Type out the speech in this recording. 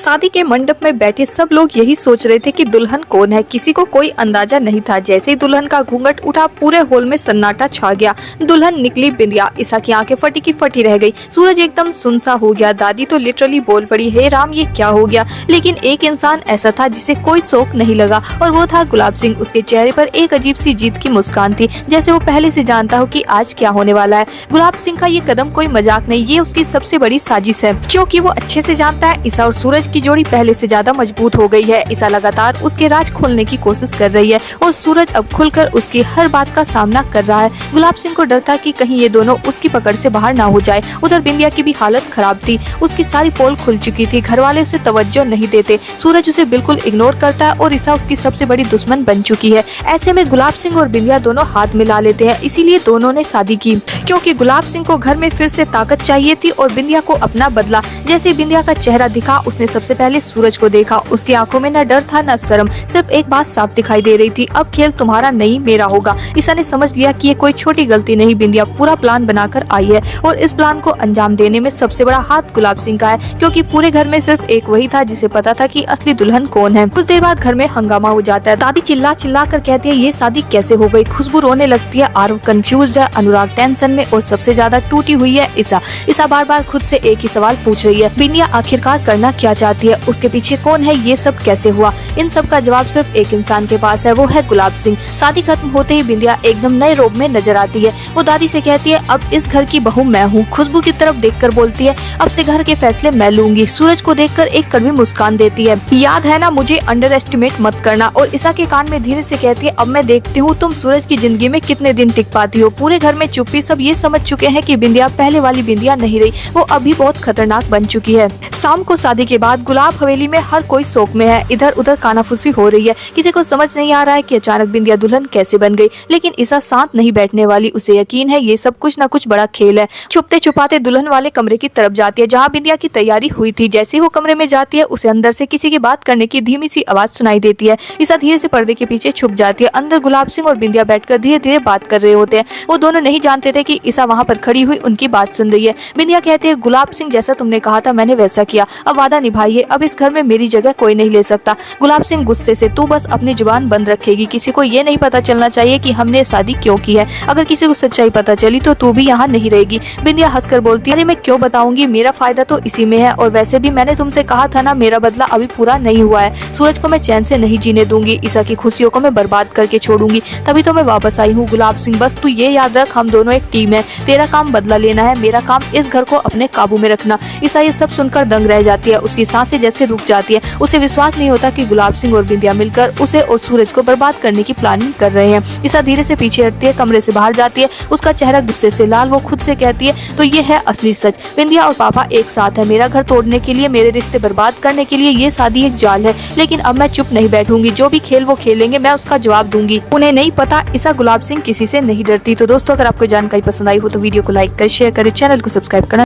शादी के मंडप में बैठे सब लोग यही सोच रहे थे कि दुल्हन कौन है। किसी को कोई अंदाजा नहीं था। जैसे ही दुल्हन का घूंघट उठा पूरे हॉल में सन्नाटा छा गया। दुल्हन निकली बिंदिया। ईसा की आंखें फटी की फटी रह गई। सूरज एकदम सुनसा हो गया। दादी तो लिटरली बोल पड़ी, हे राम ये क्या हो गया। लेकिन एक इंसान ऐसा था जिसे कोई शौक नहीं लगा और वो था गुलाब सिंह। उसके चेहरे पर एक अजीब सी जीत की मुस्कान थी, जैसे वो पहले से जानता हो कि आज क्या होने वाला है। गुलाब सिंह का ये कदम कोई मजाक नहीं, ये उसकी सबसे बड़ी साजिश है, क्योंकि वो अच्छे से जानता है ईसा और सूरज की जोड़ी पहले से ज्यादा मजबूत हो गई है। ईसा लगातार उसके राज खोलने की कोशिश कर रही है और सूरज अब खुलकर उसकी हर बात का सामना कर रहा है। गुलाब सिंह को डर था कि कहीं ये दोनों उसकी पकड़ से बाहर ना हो जाए। उधर बिंदिया की भी हालत खराब थी। उसकी सारी पोल खुल चुकी थी। घर वाले उसे तवज्जो नहीं देते। सूरज उसे बिल्कुल इग्नोर करता है और ईसा उसकी सबसे बड़ी दुश्मन बन चुकी है। ऐसे में गुलाब सिंह और बिंदिया दोनों हाथ मिला लेते हैं। इसीलिए दोनों ने शादी की, क्योंकि गुलाब सिंह को घर में फिर से ताकत चाहिए थी और बिंदिया को अपना बदला। जैसे बिंदिया का चेहरा दिखा, उसने सबसे पहले सूरज को देखा। उसकी आंखों में न डर था न शर्म, सिर्फ एक बात साफ दिखाई दे रही थी, अब खेल तुम्हारा नहीं मेरा होगा। ईसा ने समझ लिया कि ये कोई छोटी गलती नहीं, बिंदिया पूरा प्लान बनाकर आई है और इस प्लान को अंजाम देने में सबसे बड़ा हाथ गुलाब सिंह का है, क्योंकि पूरे घर में सिर्फ एक वही था जिसे पता था कि असली दुल्हन कौन है। कुछ देर बाद घर में हंगामा हो जाता है। दादी चिल्ला चिल्ला कर कहती है ये शादी कैसे हो गई। खुशबू रोने लगती है, आरव कंफ्यूज है, अनुराग टेंशन में और सबसे ज्यादा टूटी हुई है ईसा बार बार खुद से एक ही सवाल पूछ रही है, बिंदिया आखिरकार करना क्या चाहती है, उसके पीछे कौन है, ये सब कैसे हुआ। इन सब का जवाब सिर्फ एक इंसान के पास है, वो है गुलाब सिंह। शादी खत्म होते ही बिंदिया एकदम नए रूप में नजर आती है। वो दादी से कहती है अब इस घर की बहू मैं हूँ। खुशबू की तरफ देखकर बोलती है अब से घर के फैसले मैं लूंगी। सूरज को देखकर एक कड़वी मुस्कान देती है, याद है ना मुझे अंडर एस्टिमेट मत करना। और ईसा के कान में धीरे से कहती है अब मैं देखती हूँ तुम सूरज की जिंदगी में कितने दिन टिक पाती हो। पूरे घर में चुप्पी, सब ये समझ चुके हैं कि बिंदिया पहले वाली बिंदिया नहीं रही, वो अभी बहुत खतरनाक बन चुकी है। शाम को शादी के बाद गुलाब हवेली में हर कोई शौक में है। इधर उधर कानाफूसी हो रही है। किसी को समझ नहीं आ रहा है कि अचानक बिंदिया दुल्हन कैसे बन गई। लेकिन ईसा शांत नहीं बैठने वाली, उसे यकीन है ये सब कुछ न कुछ बड़ा खेल है। छुपते छुपाते दुल्हन वाले कमरे की तरफ जाती है जहाँ बिंदिया की तैयारी हुई थी। जैसे ही वो कमरे में जाती है उसे अंदर से किसी की बात करने की धीमी सी आवाज सुनाई देती है। ईसा धीरे से पर्दे के पीछे छुप जाती है। अंदर गुलाब सिंह और बिंदिया बैठकर धीरे धीरे बात कर रहे होते हैं। वो दोनों नहीं जानते थे कि ईसा वहाँ पर खड़ी हुई उनकी बात सुन रही है। बिंदिया कहती है गुलाब सिंह जैसा तुमने कहा था मैंने वैसा किया, अब वादा निभाइए, अब इस घर में मेरी जगह कोई नहीं ले सकता। गुलाब सिंह गुस्से से तू बस अपनी जुबान बंद रखेगी, किसी को ये नहीं पता चलना चाहिए कि हमने शादी क्यों की है। अगर किसी को सच्चाई पता चली तो तू भी यहाँ नहीं रहेगी। बिंदिया हंसकर बोलती है अरे मैं क्यों बताऊंगी, मेरा फायदा तो इसी में है और वैसे भी मैंने तुमसे कहा था ना मेरा बदला अभी पूरा नहीं हुआ है। सूरज को मैं चैन से नहीं जीने दूंगी, ईसा की खुशियों को मैं बर्बाद करके छोड़ूंगी, तभी तो मैं वापस आई हूँ। गुलाब सिंह बस तू ये याद रख हम दोनों एक टीम है, तेरा काम बदला लेना है, मेरा काम इस घर को अपने काबू में रखना। ईसा ये सब सुनकर दंग रह जाती है। उसकी सांसें जैसे रुक जाती है। उसे विश्वास नहीं होता कि गुलाब सिंह और बिंदिया मिलकर उसे और सूरज को बर्बाद करने की प्लानिंग कर रहे हैं। ईसा धीरे से पीछे हटती है, कमरे से बाहर जाती है। उसका चेहरा गुस्से से लाल। वो खुद से कहती है तो ये है असली सच, बिंदिया और पापा एक साथ है, मेरा घर तोड़ने के लिए, मेरे रिश्ते बर्बाद करने के लिए ये शादी एक जाल है। लेकिन अब मैं चुप नहीं बैठूंगी, जो भी खेल वो खेलेंगे मैं उसका जवाब दूंगी। उन्हें नहीं पता ईसा गुलाब सिंह किसी से नहीं डरती। तो दोस्तों अगर आपको जानकारी पसंद आई हो तो वीडियो को लाइक कर शेयर करें, चैनल को सब्सक्राइब करना